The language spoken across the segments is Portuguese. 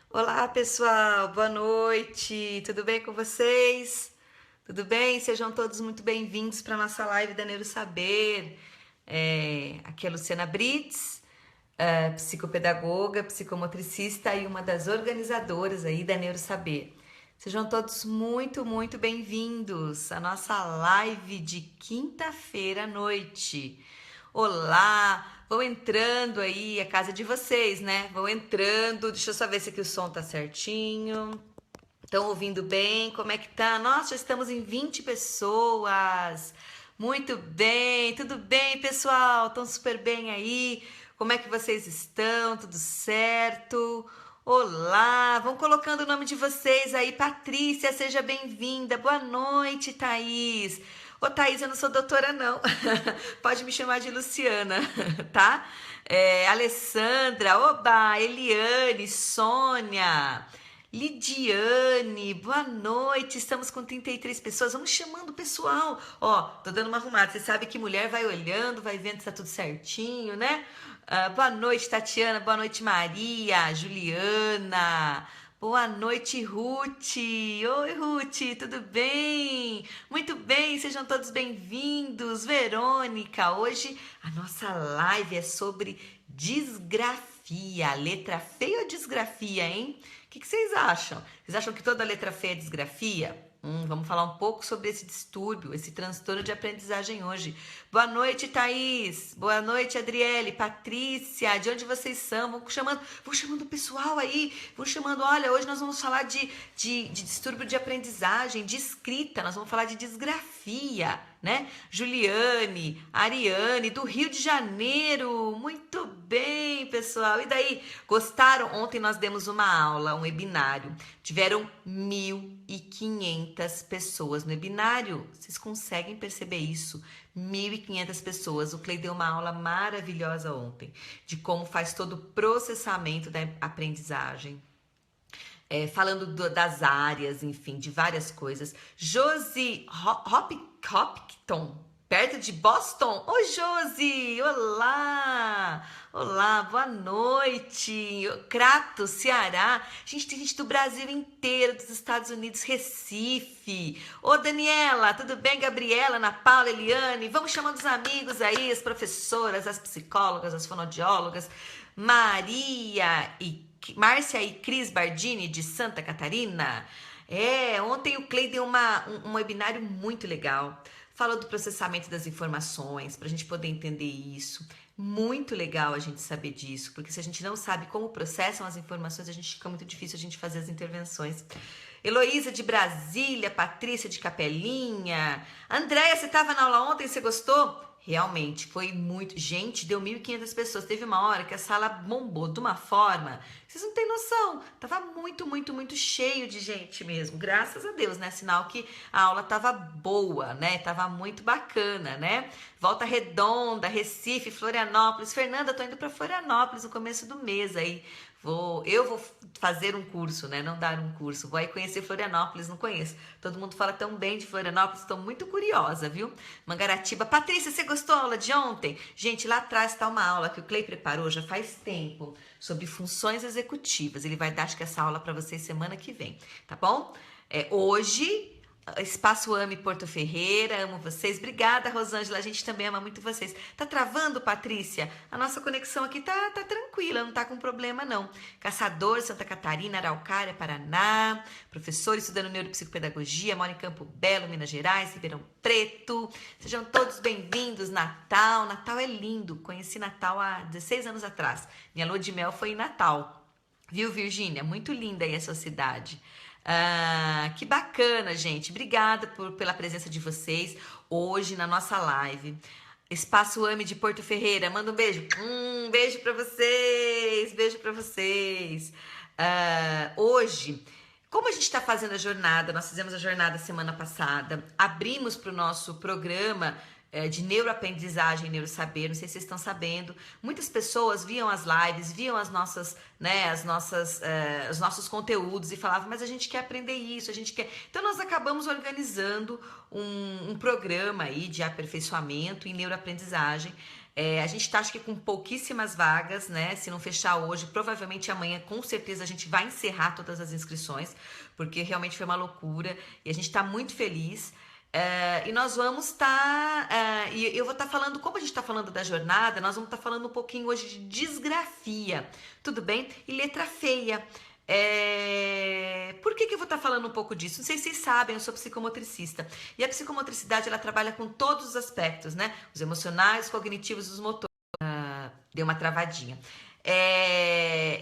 Olá, pessoal, boa noite. Tudo bem com vocês? Tudo bem? Sejam todos muito bem-vindos para a nossa live da Neurosaber. Aqui é a Luciana Brits, psicopedagoga, psicomotricista e uma das organizadoras aí da Neurosaber. Sejam todos muito bem-vindos à nossa live de quinta-feira à noite. Olá, vão entrando aí, a casa de vocês, né? Vão entrando, deixa eu só ver se aqui o som tá certinho. Estão ouvindo bem? Como é que tá? Nossa, já estamos em 20 pessoas. Muito bem, tudo bem, pessoal? Estão super bem aí? Como é que vocês estão? Tudo certo? Olá, vão colocando o nome de vocês aí. Patrícia, seja bem-vinda. Boa noite, Thaís. Ô, Thaís, eu não sou doutora, não. Pode me chamar de Luciana, tá? Alessandra, oba, Eliane, Sônia, Lidiane, boa noite. Estamos com 33 pessoas. Vamos chamando o pessoal. Ó, tô dando uma arrumada. Você sabe que mulher vai olhando, vai vendo se tá tudo certinho, né? Boa noite, Tatiana. Boa noite, Maria, Juliana. Boa noite, Ruth. Oi, Ruth, tudo bem? Muito bem, sejam todos bem-vindos. Verônica, hoje a nossa live é sobre disgrafia. Letra feia ou disgrafia, hein? O que vocês acham? Vocês acham que toda letra feia é disgrafia? Vamos falar um pouco sobre esse distúrbio, esse transtorno de aprendizagem hoje. Boa noite, Thaís. Boa noite, Adriele, Patrícia. De onde vocês são? Vão chamando o pessoal aí. Vão chamando. Olha, hoje nós vamos falar de distúrbio de aprendizagem, de escrita. Nós vamos falar de disgrafia, né? Juliane, Ariane, do Rio de Janeiro. Muito bem, pessoal. E daí, gostaram? Ontem nós demos uma aula, um webinário. Tiveram 1.500 pessoas no webinário. Vocês conseguem perceber isso? 1.500 pessoas. O Clay deu uma aula maravilhosa ontem de como faz todo o processamento da aprendizagem. Falando das áreas, enfim, de várias coisas. Josi Hopkton, perto de Boston. Oi, Josi! Olá! Olá, boa noite! Crato, Ceará. Gente, tem gente do Brasil inteiro, dos Estados Unidos, Recife. Ô, Daniela, tudo bem? Gabriela, Ana Paula, Eliane. Vamos chamando os amigos aí, as professoras, as psicólogas, as fonoaudiólogas. Márcia e Cris Bardini, de Santa Catarina. Ontem o Clay deu um webinário muito legal. Falou do processamento das informações, para a gente poder entender isso. Muito legal a gente saber disso, porque se a gente não sabe como processam as informações, fica muito difícil a gente fazer as intervenções. Heloísa de Brasília, Patrícia de Capelinha. Andréia, você estava na aula ontem, você gostou? Realmente, foi muito. Gente, deu 1.500 pessoas. Teve uma hora que a sala bombou de uma forma. Vocês não têm noção. Tava muito cheio de gente mesmo. Graças a Deus, né? Sinal que a aula tava boa, né? Tava muito bacana, né? Volta Redonda, Recife, Florianópolis. Fernanda, tô indo para Florianópolis no começo do mês aí. Eu vou fazer um curso, né? Não dar um curso. Vou aí conhecer Florianópolis, não conheço. Todo mundo fala tão bem de Florianópolis, estou muito curiosa, viu? Mangaratiba. Patrícia, você gostou da aula de ontem? Gente, lá atrás está uma aula que o Clay preparou já faz tempo sobre funções executivas. Ele vai dar, acho que essa aula para vocês semana que vem, tá bom? Hoje, Espaço Ame Porto Ferreira, amo vocês. Obrigada, Rosângela, a gente também ama muito vocês. Tá travando, Patrícia? A nossa conexão aqui tá tranquila, não tá com problema não. Caçador, Santa Catarina, Araucária, Paraná. Professor estudando neuropsicopedagogia, mora em Campo Belo, Minas Gerais, Ribeirão Preto. Sejam todos bem-vindos. Natal é lindo. Conheci Natal há 16 anos atrás. Minha lua de mel foi em Natal. Viu, Virgínia? Muito linda aí a sua cidade. Que bacana, gente. Obrigada pela presença de vocês hoje na nossa live. Espaço Ame de Porto Ferreira, manda um beijo. Beijo pra vocês, beijo pra vocês. Hoje, como a gente está fazendo a jornada, nós fizemos a jornada semana passada, abrimos para o nosso programa de neuroaprendizagem, neurosaber, não sei se vocês estão sabendo, muitas pessoas viam as lives, viam as nossas, né, os nossos conteúdos e falavam, mas a gente quer aprender isso, a gente quer... Então nós acabamos organizando um programa aí de aperfeiçoamento em neuroaprendizagem, A gente tá, acho que com pouquíssimas vagas, né? Se não fechar hoje, provavelmente amanhã, com certeza, a gente vai encerrar todas as inscrições, porque realmente foi uma loucura e a gente tá muito feliz. E nós vamos estar, e eu vou estar falando, como a gente está falando da jornada, nós vamos estar falando um pouquinho hoje de disgrafia, tudo bem? E letra feia. Por que eu vou estar falando um pouco disso? Não sei se vocês sabem, eu sou psicomotricista. E a psicomotricidade, ela trabalha com todos os aspectos, né? Os emocionais, cognitivos, os motores. Deu uma travadinha.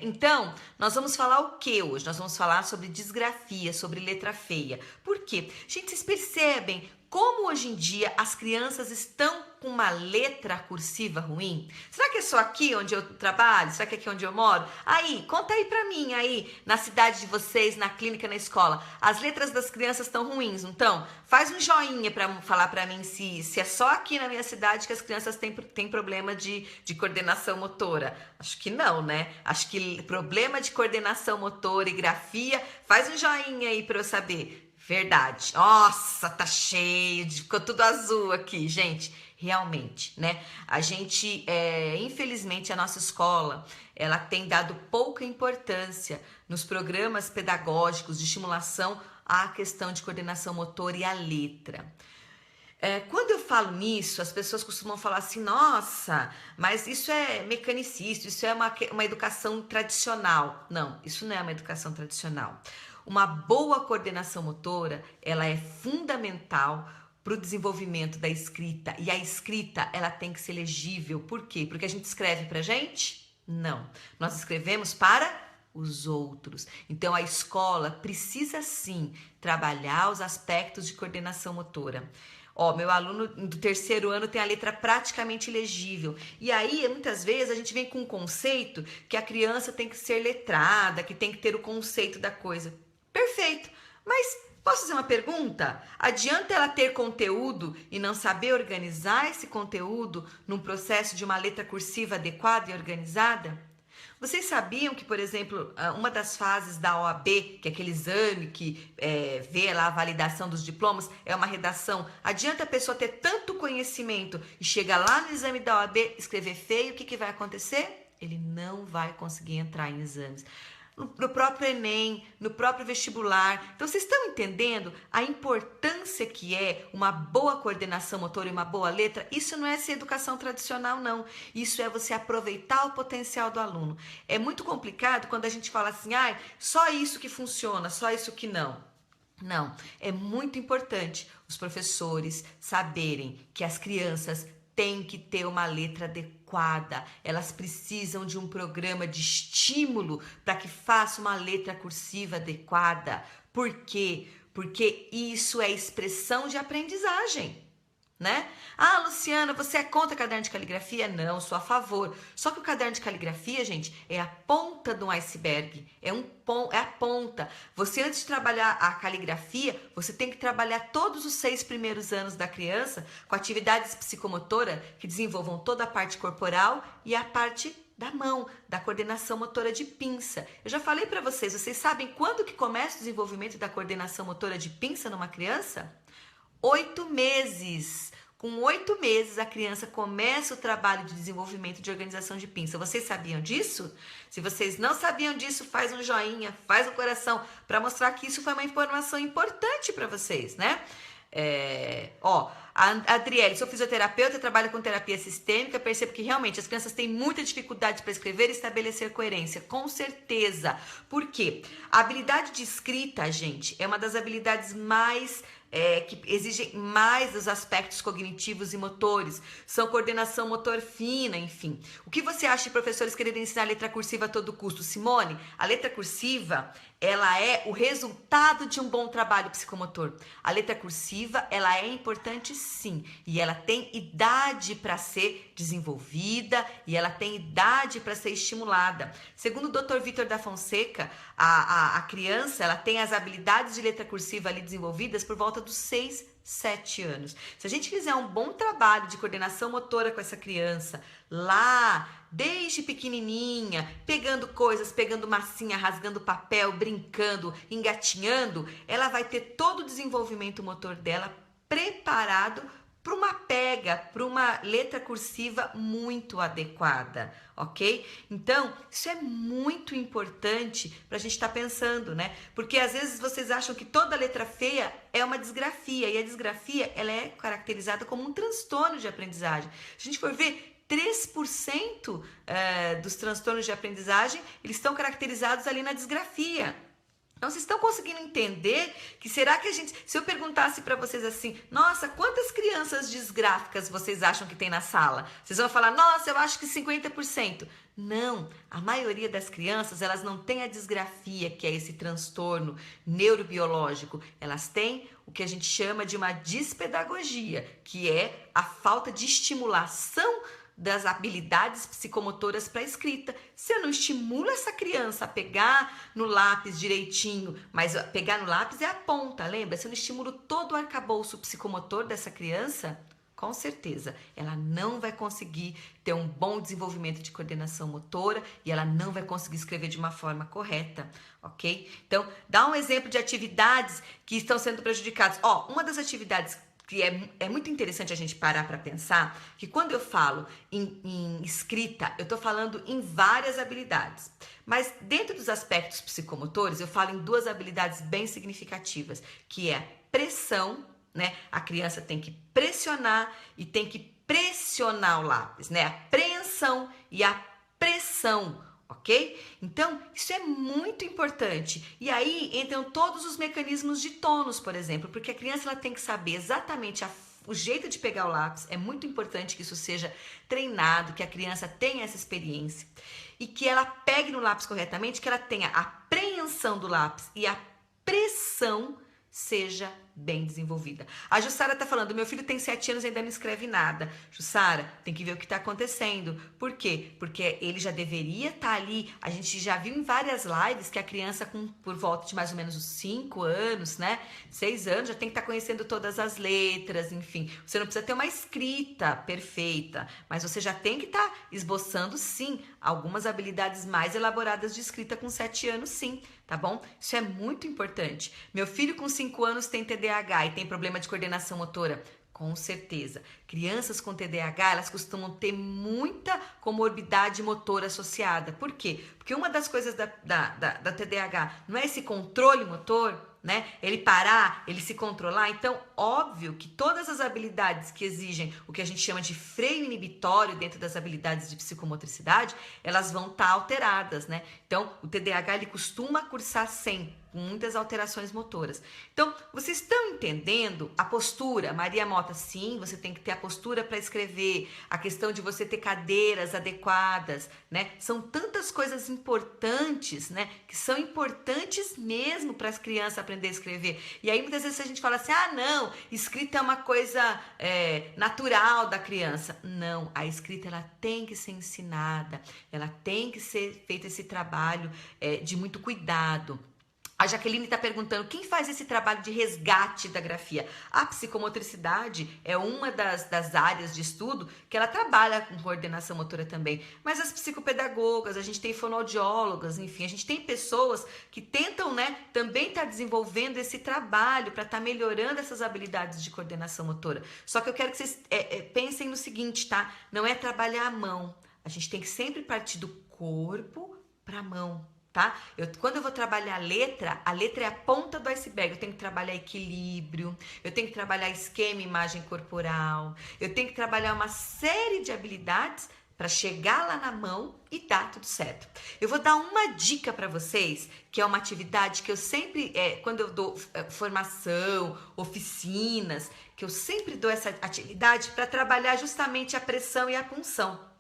Então, nós vamos falar o que hoje? Nós vamos falar sobre disgrafia, sobre letra feia. Por quê? Gente, vocês percebem como hoje em dia as crianças estão com uma letra cursiva ruim? Será que é só aqui onde eu trabalho? Será que é aqui onde eu moro? Aí, conta aí pra mim, aí, na cidade de vocês, na clínica, na escola. As letras das crianças estão ruins, não estão? Faz um joinha pra falar pra mim se é só aqui na minha cidade que as crianças têm problema de coordenação motora. Acho que não, né? Acho que problema de coordenação motora e grafia, faz um joinha aí pra eu saber. Verdade. Nossa, tá cheio, ficou tudo azul aqui, gente. Realmente, né? A gente, infelizmente, a nossa escola, ela tem dado pouca importância nos programas pedagógicos de estimulação à questão de coordenação motora e à letra. Quando eu falo nisso, as pessoas costumam falar assim, nossa, mas isso é mecanicista, isso é uma educação tradicional. Não, isso não é uma educação tradicional. Uma boa coordenação motora, ela é fundamental para o desenvolvimento da escrita. E a escrita, ela tem que ser legível. Por quê? Porque a gente escreve para a gente? Não. Nós escrevemos para os outros. Então, a escola precisa, sim, trabalhar os aspectos de coordenação motora. Meu aluno do terceiro ano tem a letra praticamente legível. E aí, muitas vezes, a gente vem com um conceito que a criança tem que ser letrada, que tem que ter o conceito da coisa. Perfeito, mas posso fazer uma pergunta? Adianta ela ter conteúdo e não saber organizar esse conteúdo num processo de uma letra cursiva adequada e organizada? Vocês sabiam que, por exemplo, uma das fases da OAB, que é aquele exame que vê lá a validação dos diplomas, é uma redação? Adianta a pessoa ter tanto conhecimento e chegar lá no exame da OAB, escrever feio, o que vai acontecer? Ele não vai conseguir entrar em exames. No próprio Enem, no próprio vestibular. Então, vocês estão entendendo a importância que é uma boa coordenação motora e uma boa letra? Isso não é ser educação tradicional, não. Isso é você aproveitar o potencial do aluno. É muito complicado quando a gente fala assim, só isso que funciona, só isso que não. Não, é muito importante os professores saberem que as crianças têm que ter uma letra adequada, elas precisam de um programa de estímulo para que faça uma letra cursiva adequada. Por quê? Porque isso é expressão de aprendizagem, né? Luciana, você é contra caderno de caligrafia? Não, sou a favor. Só que o caderno de caligrafia, gente, é a ponta de um iceberg, é a ponta. Você, antes de trabalhar a caligrafia, você tem que trabalhar todos os 6 primeiros anos da criança com atividades psicomotoras que desenvolvam toda a parte corporal e a parte da mão, da coordenação motora de pinça. Eu já falei para vocês sabem quando que começa o desenvolvimento da coordenação motora de pinça numa criança? 8 meses. Com 8 meses, a criança começa o trabalho de desenvolvimento de organização de pinça. Vocês sabiam disso? Se vocês não sabiam disso, faz um joinha, faz um coração, para mostrar que isso foi uma informação importante para vocês, né? A Adriele, sou fisioterapeuta, trabalho com terapia sistêmica, percebo que realmente as crianças têm muita dificuldade para escrever e estabelecer coerência, com certeza. Por quê? A habilidade de escrita, gente, é uma das habilidades mais que exigem mais dos aspectos cognitivos e motores, são coordenação motor fina, enfim. O que você acha de professores quererem ensinar a letra cursiva a todo custo? Simone, a letra cursiva, ela é o resultado de um bom trabalho psicomotor. A letra cursiva, ela é importante sim, e ela tem idade para ser desenvolvida e ela tem idade para ser estimulada. Segundo o Dr. Vitor da Fonseca, a criança, ela tem as habilidades de letra cursiva ali desenvolvidas por volta dos 6, 7 anos. Se a gente fizer um bom trabalho de coordenação motora com essa criança, lá, desde pequenininha, pegando coisas, pegando massinha, rasgando papel, brincando, engatinhando, ela vai ter todo o desenvolvimento motor dela preparado para uma pega, para uma letra cursiva muito adequada, ok? Então, isso é muito importante para a gente estar pensando, né? Porque às vezes vocês acham que toda letra feia é uma disgrafia, e a disgrafia, ela é caracterizada como um transtorno de aprendizagem. Se a gente for ver, 3% dos transtornos de aprendizagem, eles estão caracterizados ali na disgrafia. Então, vocês estão conseguindo entender que será que se eu perguntasse para vocês assim, nossa, quantas crianças disgráficas vocês acham que tem na sala? Vocês vão falar, nossa, eu acho que 50%. Não, a maioria das crianças, elas não têm a disgrafia, que é esse transtorno neurobiológico. Elas têm o que a gente chama de uma dispedagogia, que é a falta de estimulação das habilidades psicomotoras para a escrita. Se eu não estimulo essa criança a pegar no lápis direitinho, mas pegar no lápis é a ponta, lembra? Se eu não estimulo todo o arcabouço psicomotor dessa criança, com certeza, ela não vai conseguir ter um bom desenvolvimento de coordenação motora e ela não vai conseguir escrever de uma forma correta, ok? Então, dá um exemplo de atividades que estão sendo prejudicadas. Uma das atividades que é muito interessante a gente parar para pensar, que quando eu falo em escrita, eu estou falando em várias habilidades. Mas dentro dos aspectos psicomotores, eu falo em duas habilidades bem significativas, que é a pressão, né? A criança tem que pressionar e tem que pressionar o lápis, né? A preensão e a pressão, ok? Então, isso é muito importante. E aí entram todos os mecanismos de tônus, por exemplo, porque a criança ela tem que saber exatamente o jeito de pegar o lápis. É muito importante que isso seja treinado, que a criança tenha essa experiência e que ela pegue no lápis corretamente, que ela tenha a preensão do lápis e a pressão seja bem desenvolvida. A Jussara tá falando, meu filho tem 7 anos e ainda não escreve nada. Jussara, tem que ver o que tá acontecendo. Por quê? Porque ele já deveria estar ali. A gente já viu em várias lives que a criança por volta de mais ou menos uns 5 anos, né? 6 anos, já tem que estar conhecendo todas as letras, enfim. Você não precisa ter uma escrita perfeita, mas você já tem que estar esboçando, sim, algumas habilidades mais elaboradas de escrita com 7 anos, sim, tá bom? Isso é muito importante. Meu filho com 5 anos tem TDAH e tem problema de coordenação motora? Com certeza. Crianças com TDAH, elas costumam ter muita comorbidade motora associada. Por quê? Porque uma das coisas da TDAH não é esse controle motor, né? Ele parar, ele se controlar. Então, óbvio que todas as habilidades que exigem o que a gente chama de freio inibitório dentro das habilidades de psicomotricidade, elas vão estar alteradas, né? Então, o TDAH, ele costuma cursar sempre com muitas alterações motoras. Então, vocês estão entendendo a postura? Maria Mota, sim, você tem que ter a postura para escrever, a questão de você ter cadeiras adequadas, né? São tantas coisas importantes, né? Que são importantes mesmo para as crianças aprender a escrever. E aí, muitas vezes a gente fala assim, não, escrita é uma coisa natural da criança. Não, a escrita ela tem que ser ensinada, ela tem que ser feito esse trabalho de muito cuidado. A Jaqueline está perguntando, quem faz esse trabalho de resgate da grafia? A psicomotricidade é uma das áreas de estudo que ela trabalha com coordenação motora também. Mas as psicopedagogas, a gente tem fonoaudiólogas, enfim, a gente tem pessoas que tentam, né, também estar desenvolvendo esse trabalho para estar melhorando essas habilidades de coordenação motora. Só que eu quero que vocês pensem no seguinte, tá? Não é trabalhar a mão. A gente tem que sempre partir do corpo para a mão. Tá? Quando eu vou trabalhar a letra é a ponta do iceberg. Eu tenho que trabalhar equilíbrio, eu tenho que trabalhar esquema e imagem corporal, eu tenho que trabalhar uma série de habilidades para chegar lá na mão e dar tudo certo. Eu vou dar uma dica para vocês, que é uma atividade que eu sempre, quando eu dou formação, oficinas, que eu sempre dou essa atividade para trabalhar justamente a pressão e a punção.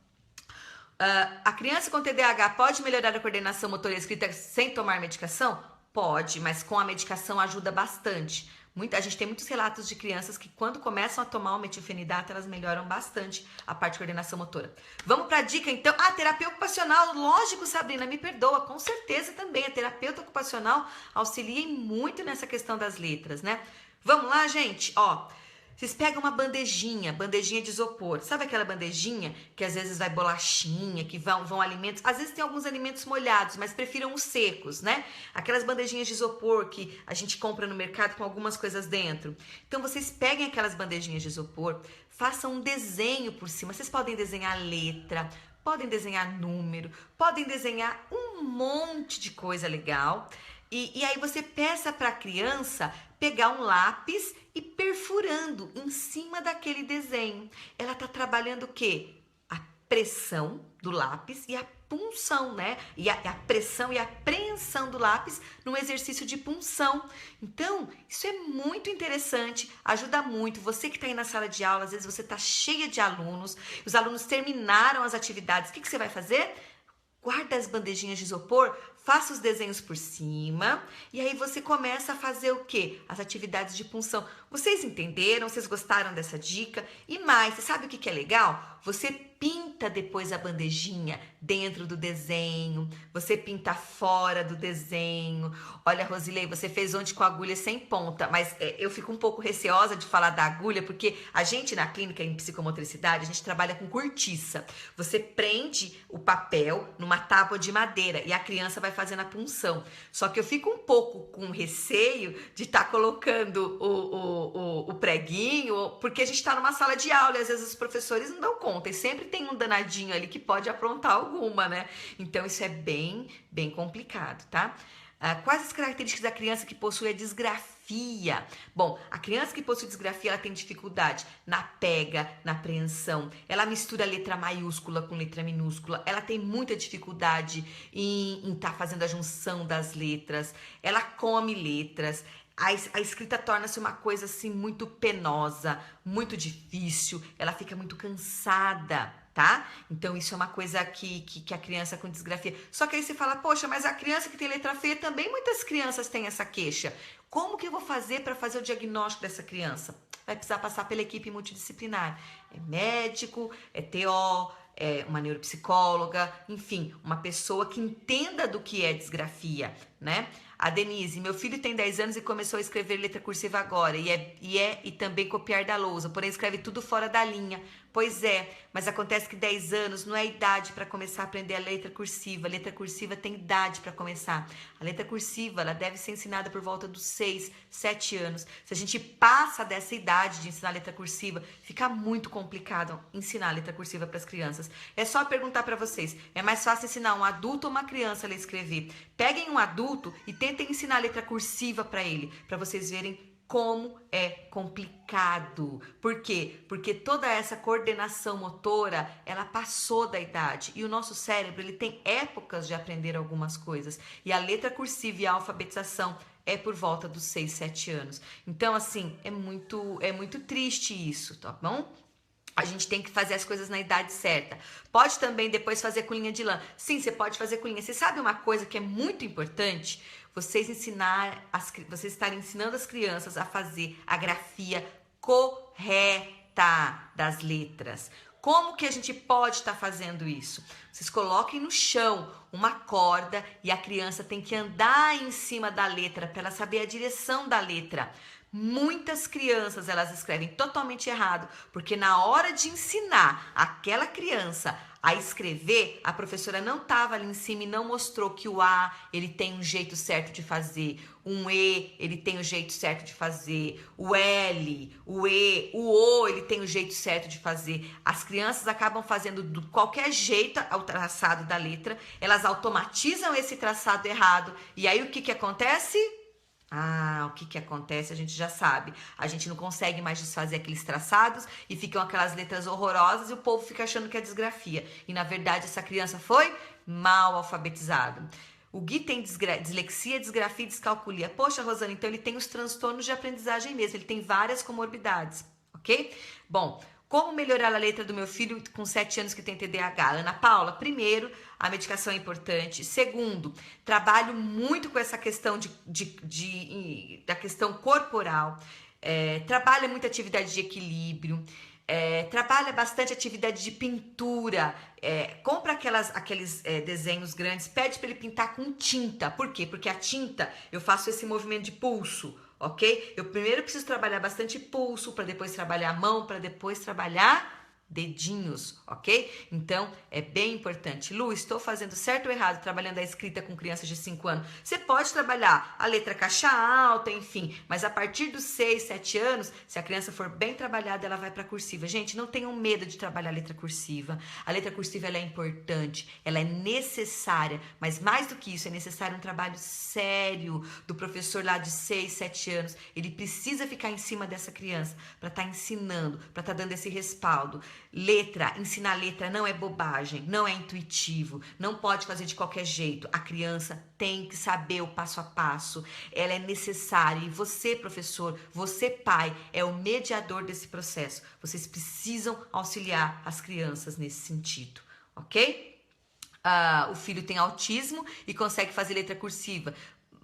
A criança com TDAH pode melhorar a coordenação motora e escrita sem tomar medicação? Pode, mas com a medicação ajuda bastante. A gente tem muitos relatos de crianças que quando começam a tomar o metilfenidato, elas melhoram bastante a parte de coordenação motora. Vamos para a dica então? Terapia ocupacional, lógico, Sabrina, me perdoa, com certeza também. A terapeuta ocupacional auxilia muito nessa questão das letras, né? Vamos lá, gente? Vocês pegam uma bandejinha de isopor. Sabe aquela bandejinha que às vezes vai bolachinha, que vão alimentos? Às vezes tem alguns alimentos molhados, mas prefiram os secos, né? Aquelas bandejinhas de isopor que a gente compra no mercado com algumas coisas dentro. Então vocês peguem aquelas bandejinhas de isopor, façam um desenho por cima. Vocês podem desenhar letra, podem desenhar número, podem desenhar um monte de coisa legal. E aí você peça para a criança pegar um lápis e perfurando em cima daquele desenho. Ela está trabalhando o quê? A pressão do lápis e a punção, né? E a pressão e a apreensão do lápis num exercício de punção. Então, isso é muito interessante, ajuda muito. Você que está aí na sala de aula, às vezes você está cheia de alunos, os alunos terminaram as atividades, o que você vai fazer? Guarda as bandejinhas de isopor, faça os desenhos por cima e aí você começa a fazer o quê? As atividades de punção. Vocês entenderam? Vocês gostaram dessa dica? E mais, você sabe o que é legal? Você pinta depois a bandejinha dentro do desenho, você pinta fora do desenho. Olha, Rosilei, você fez ontem com agulha sem ponta, mas eu fico um pouco receosa de falar da agulha, porque a gente na clínica em psicomotricidade, a gente trabalha com cortiça. Você prende o papel numa tábua de madeira e a criança vai fazendo a punção. Só que eu fico um pouco com receio de estar colocando o preguinho, porque a gente está numa sala de aula e às vezes os professores não dão conta e sempre tem um danadinho ali que pode aprontar alguma, né? Então isso é bem complicado, tá? Quais as características da criança que possui a disgrafia? Bom, a criança que possui disgrafia, ela tem dificuldade na pega, na apreensão, ela mistura letra maiúscula com letra minúscula, ela tem muita dificuldade em estar fazendo a junção das letras, ela come letras, a escrita torna-se uma coisa assim muito penosa, muito difícil, ela fica muito cansada, tá? Então isso é uma coisa que a criança com disgrafia. Só que aí você fala, poxa, mas a criança que tem letra feia também, muitas crianças têm essa queixa. Como que eu vou fazer para fazer o diagnóstico dessa criança? Vai precisar passar pela equipe multidisciplinar. É médico, é TO, é uma neuropsicóloga, enfim, uma pessoa que entenda do que é disgrafia, né? A Denise, meu filho tem 10 anos e começou a escrever letra cursiva agora e também copiar da lousa, porém escreve tudo fora da linha. Pois é, mas acontece que 10 anos não é idade para começar a aprender a letra cursiva. A letra cursiva tem idade para começar. A letra cursiva, ela deve ser ensinada por volta dos 6, 7 anos. Se a gente passa dessa idade de ensinar a letra cursiva, fica muito complicado ensinar a letra cursiva para as crianças. É só perguntar para vocês, é mais fácil ensinar um adulto ou uma criança a ler e escrever? Peguem um adulto e tentem ensinar a letra cursiva para ele, para vocês verem como é complicado. Por quê? Porque toda essa coordenação motora, ela passou da idade. E o nosso cérebro, ele tem épocas de aprender algumas coisas. E a letra cursiva e a alfabetização é por volta dos 6, 7 anos. Então, assim, é muito triste isso, tá bom? A gente tem que fazer as coisas na idade certa. Pode também depois fazer com linha de lã. Sim, você pode fazer com linha. Você sabe uma coisa que é muito importante? Vocês estarem ensinando as crianças a fazer a grafia correta das letras. Como que a gente pode estar fazendo isso? Vocês coloquem no chão uma corda e a criança tem que andar em cima da letra para ela saber a direção da letra. Muitas crianças, elas escrevem totalmente errado, porque na hora de ensinar aquela criança a escrever, a professora não estava ali em cima e não mostrou que o A, ele tem um jeito certo de fazer, um E, ele tem um jeito certo de fazer, o L, o E, o O, ele tem um jeito certo de fazer. As crianças acabam fazendo de qualquer jeito o traçado da letra, elas automatizam esse traçado errado, e aí o que acontece? O que acontece a gente já sabe. A gente não consegue mais desfazer aqueles traçados e ficam aquelas letras horrorosas e o povo fica achando que é disgrafia. E na verdade essa criança foi mal alfabetizada. O Gui tem dislexia, disgrafia e descalculia. Poxa, Rosana, então ele tem os transtornos de aprendizagem mesmo. Ele tem várias comorbidades, ok? Bom, como melhorar a letra do meu filho com 7 anos que tem TDAH? Ana Paula, primeiro, a medicação é importante. Segundo, trabalho muito com essa questão da questão corporal. Trabalha muita atividade de equilíbrio. Trabalha bastante atividade de pintura. Compra aqueles desenhos grandes, pede para ele pintar com tinta. Por quê? Porque a tinta, eu faço esse movimento de pulso. ok? Eu primeiro preciso trabalhar bastante pulso, para depois trabalhar a mão, para depois trabalhar dedinhos, ok? Então, é bem importante. Lu, estou fazendo certo ou errado trabalhando a escrita com crianças de 5 anos? Você pode trabalhar a letra caixa alta, enfim, mas a partir dos 6, 7 anos, se a criança for bem trabalhada, ela vai para cursiva. Gente, não tenham medo de trabalhar a letra cursiva. A letra cursiva, ela é importante, ela é necessária, mas mais do que isso, é necessário um trabalho sério do professor lá de 6, 7 anos. Ele precisa ficar em cima dessa criança para estar ensinando, para estar dando esse respaldo. Letra, ensinar letra não é bobagem, não é intuitivo, não pode fazer de qualquer jeito. A criança tem que saber o passo a passo, ela é necessária e você, professor, você, pai, é o mediador desse processo. Vocês precisam auxiliar as crianças nesse sentido, ok? O filho tem autismo e consegue fazer letra cursiva.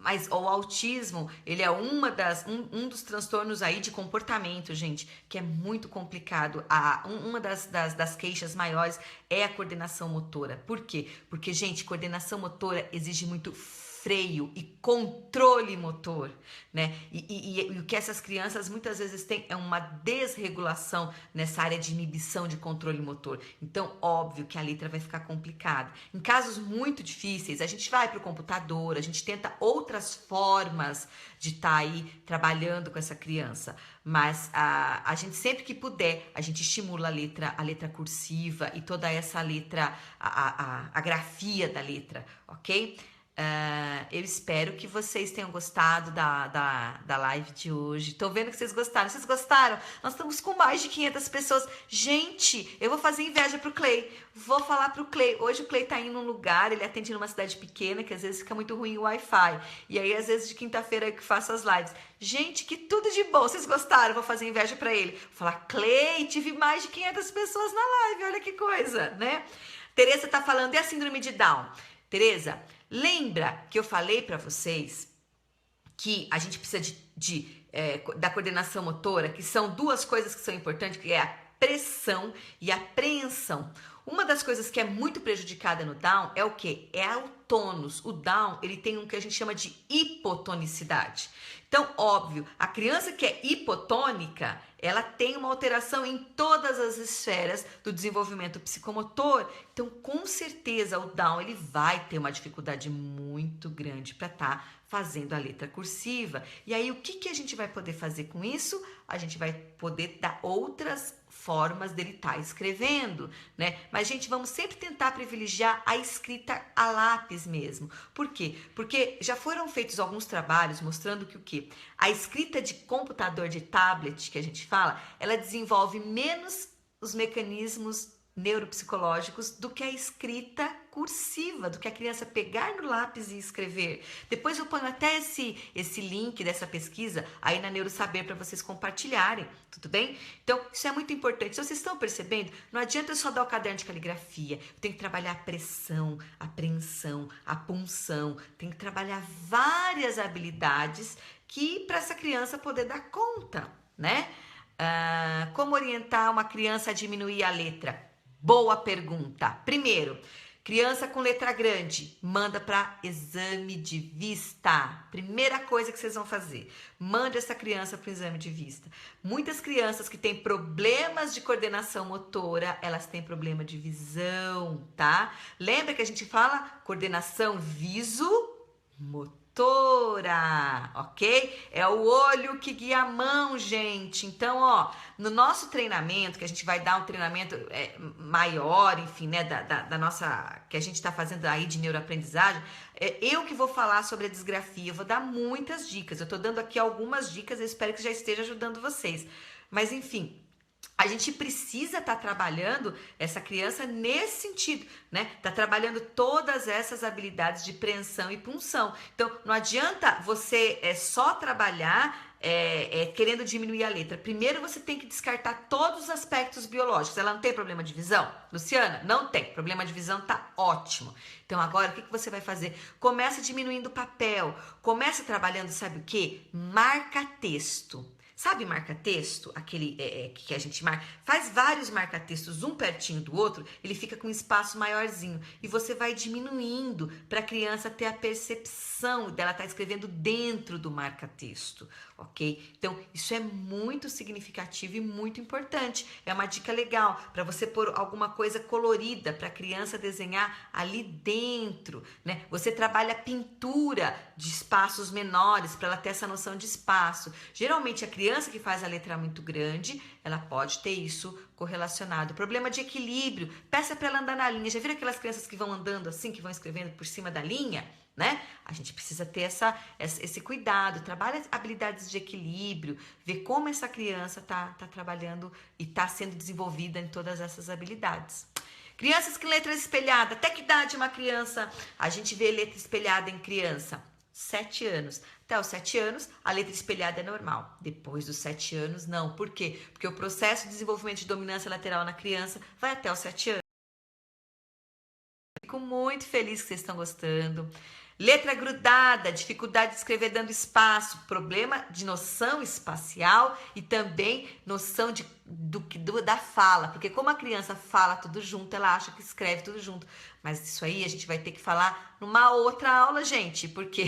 Mas o autismo, ele é um dos transtornos aí de comportamento, gente, que é muito complicado. Uma das queixas maiores é a coordenação motora. Por quê? Porque, gente, coordenação motora exige muito freio e controle motor, né? E o que essas crianças muitas vezes têm é uma desregulação nessa área de inibição de controle motor. Então, óbvio que a letra vai ficar complicada. Em casos muito difíceis, a gente vai para o computador, a gente tenta outras formas de estar aí trabalhando com essa criança. Mas a gente sempre que puder, a gente estimula a letra cursiva e toda essa letra, a grafia da letra, ok? Eu espero que vocês tenham gostado da live de hoje. Tô vendo que vocês gostaram. Vocês gostaram? Nós estamos com mais de 500 pessoas. Gente, eu vou fazer inveja pro Clay. Vou falar pro Clay. Hoje o Clay tá indo num lugar, ele atende numa cidade pequena, que às vezes fica muito ruim o Wi-Fi. E aí, às vezes, de quinta-feira eu que faço as lives. Gente, que tudo de bom. Vocês gostaram? Vou fazer inveja pra ele. Vou falar, Clay, tive mais de 500 pessoas na live. Olha que coisa, né? Tereza tá falando, e a síndrome de Down? Tereza, lembra que eu falei para vocês que a gente precisa da coordenação motora, que são duas coisas que são importantes, que é a pressão e a apreensão. Uma das coisas que é muito prejudicada no Down é o quê? É o tônus. O Down, ele tem um que a gente chama de hipotonicidade. Então, óbvio, a criança que é hipotônica, ela tem uma alteração em todas as esferas do desenvolvimento psicomotor. Então, com certeza, o Down ele vai ter uma dificuldade muito grande para estar fazendo a letra cursiva. E aí, o que a gente vai poder fazer com isso? A gente vai poder dar outras formas dele estar escrevendo, né? Mas, gente, vamos sempre tentar privilegiar a escrita a lápis mesmo. Por quê? Porque já foram feitos alguns trabalhos mostrando que o quê? A escrita de computador, de tablet, que a gente fala, ela desenvolve menos os mecanismos neuropsicológicos do que a escrita cursiva, do que a criança pegar no lápis e escrever. Depois eu ponho até esse link dessa pesquisa aí na Neurosaber para vocês compartilharem, tudo bem? Então, isso é muito importante. Se vocês estão percebendo, não adianta eu só dar o caderno de caligrafia. Eu tenho que trabalhar a pressão, a apreensão, a punção. Tenho que trabalhar várias habilidades que para essa criança poder dar conta, né? Como orientar uma criança a diminuir a letra? Boa pergunta. Primeiro, criança com letra grande, manda para exame de vista. Primeira coisa que vocês vão fazer, mande essa criança para o exame de vista. Muitas crianças que têm problemas de coordenação motora, elas têm problema de visão, tá? Lembra que a gente fala coordenação viso-motora, ok? É o olho que guia a mão, gente. Então, ó, no nosso treinamento, que a gente vai dar um treinamento maior, enfim, né, da nossa, que a gente tá fazendo aí de neuroaprendizagem, eu que vou falar sobre a disgrafia, eu vou dar muitas dicas. Eu tô dando aqui algumas dicas, eu espero que já esteja ajudando vocês. Mas, enfim, a gente precisa estar trabalhando essa criança nesse sentido, né? Tá trabalhando todas essas habilidades de preensão e punção. Então, não adianta você só trabalhar querendo diminuir a letra. Primeiro, você tem que descartar todos os aspectos biológicos. Ela não tem problema de visão? Luciana, não tem. Problema de visão tá ótimo. Então, agora, o que você vai fazer? Começa diminuindo o papel. Começa trabalhando, sabe o quê? Marca texto. Sabe marca-texto? Aquele que a gente marca. Faz vários marca-textos, um pertinho do outro, ele fica com um espaço maiorzinho. E você vai diminuindo para a criança ter a percepção dela estar escrevendo dentro do marca-texto, ok? Então, isso é muito significativo e muito importante. É uma dica legal para você pôr alguma coisa colorida para a criança desenhar ali dentro, né? Você trabalha pintura de espaços menores para ela ter essa noção de espaço. Geralmente a criança que faz a letra muito grande, ela pode ter isso correlacionado. Problema de equilíbrio, peça para ela andar na linha. Já viram aquelas crianças que vão andando assim, que vão escrevendo por cima da linha? Né? A gente precisa ter esse cuidado, trabalha habilidades de equilíbrio, ver como essa criança tá trabalhando e tá sendo desenvolvida em todas essas habilidades. Crianças com letra espelhada, até que idade uma criança a gente vê letra espelhada em criança? 7 anos. Até os 7 anos, a letra espelhada é normal. Depois dos 7 anos, não. Por quê? Porque o processo de desenvolvimento de dominância lateral na criança vai até os 7 anos. Fico muito feliz que vocês estão gostando. Letra grudada, dificuldade de escrever dando espaço, problema de noção espacial e também noção da fala, porque como a criança fala tudo junto, ela acha que escreve tudo junto. Mas isso aí a gente vai ter que falar numa outra aula, gente, porque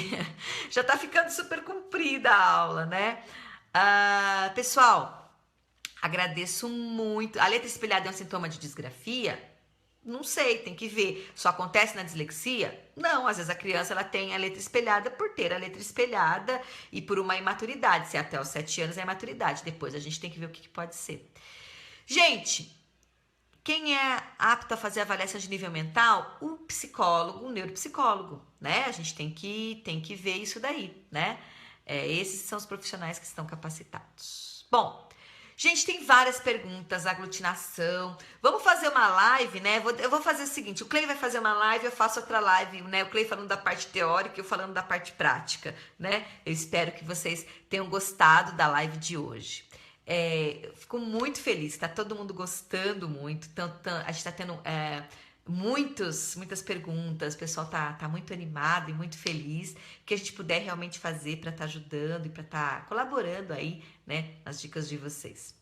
já tá ficando super comprida a aula, né? Pessoal, agradeço muito. A letra espelhada é um sintoma de disgrafia? Não sei, tem que ver. Só acontece na dislexia? Não, às vezes a criança ela tem a letra espelhada por ter a letra espelhada e por uma imaturidade. Se até os 7 anos é imaturidade, depois a gente tem que ver o que pode ser. Gente, quem é apto a fazer avaliação de nível mental? O psicólogo, o neuropsicólogo, né? A gente tem que ver isso daí, né? Esses são os profissionais que estão capacitados. Bom, gente, tem várias perguntas, aglutinação. Vamos fazer uma live, né? Eu vou fazer o seguinte, o Clay vai fazer uma live, eu faço outra live, né? O Clay falando da parte teórica e eu falando da parte prática, né? Eu espero que vocês tenham gostado da live de hoje. Eu fico muito feliz, tá todo mundo gostando muito. A gente tá tendo muitas perguntas, o pessoal tá muito animado e muito feliz que a gente puder realmente fazer para estar ajudando e para estar colaborando aí, né, nas dicas de vocês.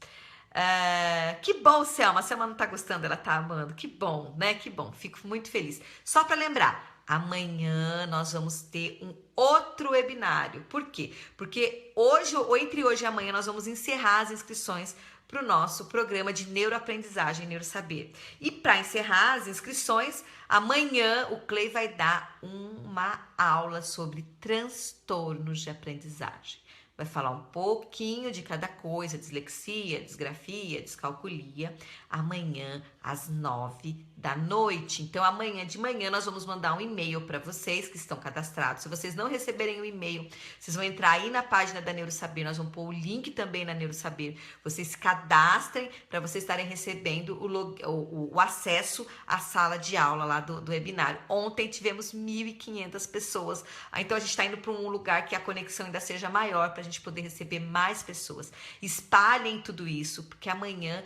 Que bom, Selma. A Selma não tá gostando, ela tá amando. Que bom, né? Que bom. Fico muito feliz. Só para lembrar, amanhã nós vamos ter um outro webinário. Por quê? Porque hoje, ou entre hoje e amanhã, nós vamos encerrar as inscrições para o nosso programa de neuroaprendizagem e neurosaber. E para encerrar as inscrições, amanhã o Clay vai dar uma aula sobre transtornos de aprendizagem. Vai falar um pouquinho de cada coisa, dislexia, disgrafia, descalculia, amanhã às 9 da noite. Então, amanhã de manhã nós vamos mandar um e-mail para vocês que estão cadastrados. Se vocês não receberem o e-mail, vocês vão entrar aí na página da Neurosaber, nós vamos pôr o link também na Neurosaber. Vocês se cadastrem para vocês estarem recebendo o acesso à sala de aula lá do webinário. Ontem tivemos 1.500 pessoas, então a gente está indo para um lugar que a conexão ainda seja maior para a gente poder receber mais pessoas. Espalhem tudo isso, porque amanhã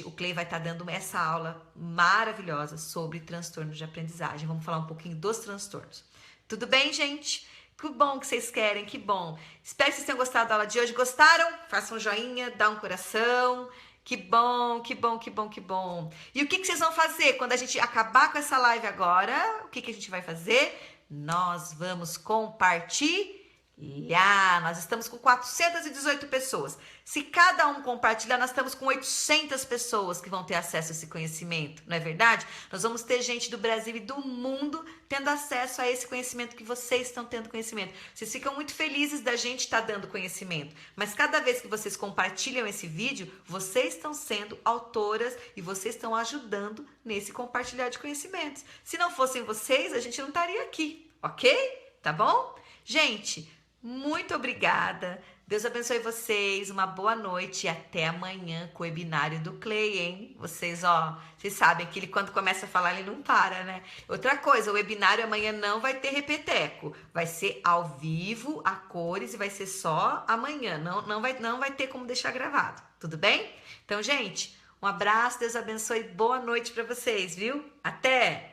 o Clay vai estar dando essa aula maravilhosa sobre transtornos de aprendizagem. Vamos falar um pouquinho dos transtornos. Tudo bem, gente? Que bom que vocês querem, que bom. Espero que vocês tenham gostado da aula de hoje. Gostaram? Façam um joinha, dá um coração. Que bom, que bom, que bom, que bom. E o que vocês vão fazer quando a gente acabar com essa live agora? O que a gente vai fazer? Nós vamos compartilhar. Nós estamos com 418 pessoas. Se cada um compartilhar, nós estamos com 800 pessoas que vão ter acesso a esse conhecimento, não é verdade? Nós vamos ter gente do Brasil e do mundo tendo acesso a esse conhecimento que vocês estão tendo conhecimento. Vocês ficam muito felizes da gente estar dando conhecimento, mas cada vez que vocês compartilham esse vídeo, vocês estão sendo autoras e vocês estão ajudando nesse compartilhar de conhecimentos. Se não fossem vocês, a gente não estaria aqui, ok? Tá bom? Gente, muito obrigada. Deus abençoe vocês. Uma boa noite e até amanhã com o webinário do Clay, hein? Vocês sabem que ele quando começa a falar, ele não para, né? Outra coisa, o webinário amanhã não vai ter repeteco. Vai ser ao vivo, a cores e vai ser só amanhã. Não vai ter como deixar gravado. Tudo bem? Então, gente, um abraço, Deus abençoe. Boa noite para vocês, viu? Até!